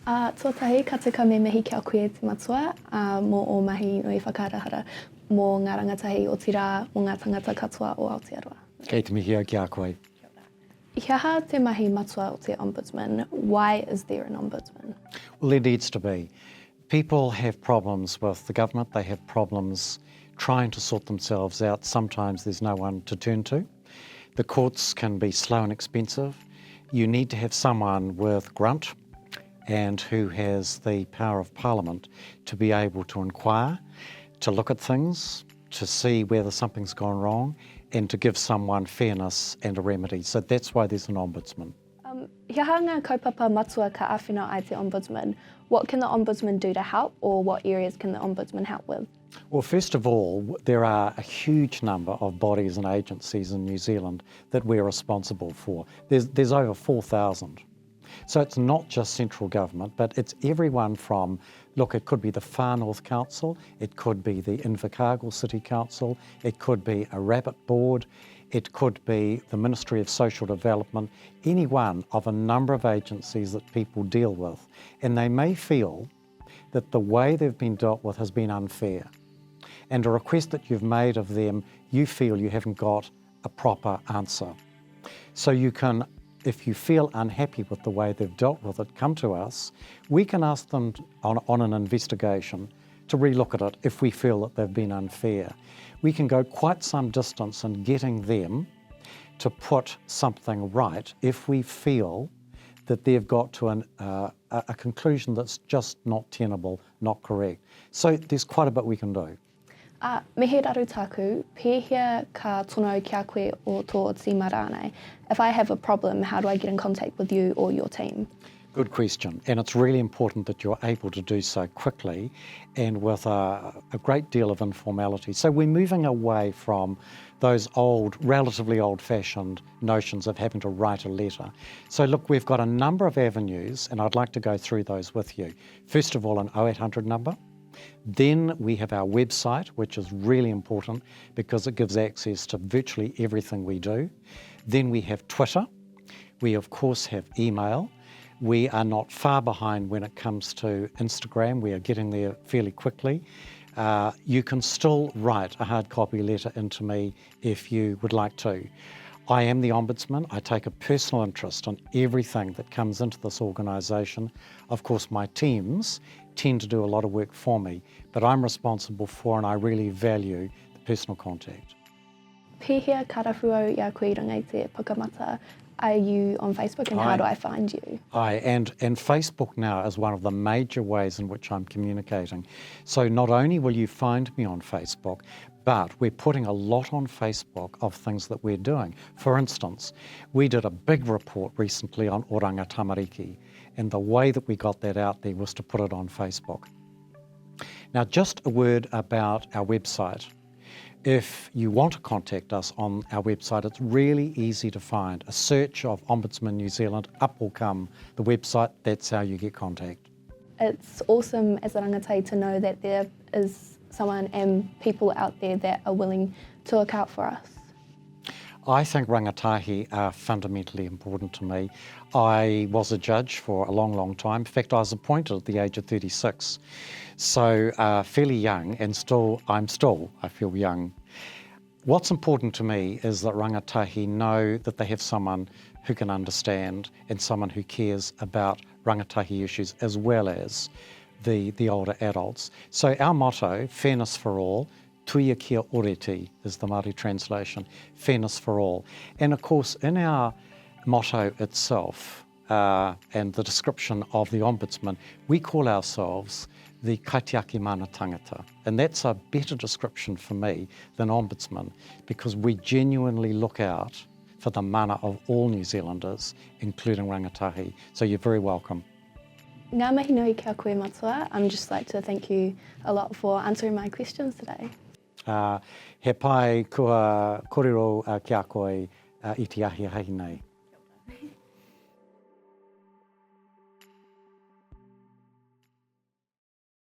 Tuatahi, ka tika me mihi kia koe te matua, mō o mahi nui whakarahara mō ngā rangatahi o tira mō ngā tangata katoa o Aotearoa. Kei te mihi au kia koe. Kia ha te mahi matua o te ombudsman. Why is there an ombudsman? Well, there needs to be. People have problems with the government, they have problems trying to sort themselves out. Sometimes there's no one to turn to. The courts can be slow and expensive. You need to have someone with grunt and who has the power of Parliament to be able to inquire, to look at things, to see whether something's gone wrong, and to give someone fairness and a remedy. So that's why there's an ombudsman. Kia ha ngā kaupapa matua ka āwhina ai te ombudsman. What can the ombudsman do to help, or what areas can the ombudsman help with? Well, first of all, there are a huge number of bodies and agencies in New Zealand that we're responsible for. There's over 4,000. So it's not just central government, but it's everyone from, look, it could be the Far North Council, it could be the Invercargill City Council, it could be a rabbit board, it could be the Ministry of Social Development, any one of a number of agencies that people deal with. And they may feel that the way they've been dealt with has been unfair. And a request that you've made of them, you feel you haven't got a proper answer. So you can, if you feel unhappy with the way they've dealt with it, come to us. We can ask them on an investigation to relook at it if we feel that they've been unfair. We can go quite some distance in getting them to put something right if we feel that they've got to a conclusion that's just not tenable, not correct. So there's quite a bit we can do. Me he raru taku, pēhea ka tono kia koe o tō tima rānei. If I have a problem, how do I get in contact with you or your team? Good question, and it's really important that you're able to do so quickly and with a great deal of informality. So we're moving away from those old, relatively old-fashioned notions of having to write a letter. So look, we've got a number of avenues, and I'd like to go through those with you. First of all, an 0800 number. Then we have our website, which is really important because it gives access to virtually everything we do. Then we have Twitter. We, of course, have email. We are not far behind when it comes to Instagram. We are getting there fairly quickly. You can still write a hard copy letter into me if you would like to. I am the Ombudsman. I take a personal interest in everything that comes into this organisation. Of course, my teams tend to do a lot of work for me, but I'm responsible for, and I really value, the personal contact. Pēhea karafuo ia koe rangai te pukamata. Are you on Facebook, and how do I find you? And Facebook now is one of the major ways in which I'm communicating. So not only will you find me on Facebook, but we're putting a lot on Facebook of things that we're doing. For instance, we did a big report recently on oranga tamariki, and the way that we got that out there was to put it on Facebook. Now, just a word about our website. If you want to contact us on our website, it's really easy to find. A search of Ombudsman New Zealand, up will come the website. That's how you get contact. It's awesome as a rangatai to know that there is someone and people out there that are willing to look out for us. I think rangatahi are fundamentally important to me. I was a judge for a long, long time. In fact, I was appointed at the age of 36. So fairly young, and I feel young. What's important to me is that rangatahi know that they have someone who can understand and someone who cares about rangatahi issues as well as the older adults. So our motto, fairness for all, Tuia kia ōrite is the Māori translation, fairness for all. And of course, in our motto itself and the description of the Ombudsman, we call ourselves the kaitiaki mana tangata. And that's a better description for me than Ombudsman, because we genuinely look out for the mana of all New Zealanders, including rangatahi. So you're very welcome. Ngā mihi nui kia koe matua. I'd just like to thank you a lot for answering my questions today. He pai kua korero kia koe i te ahi nei.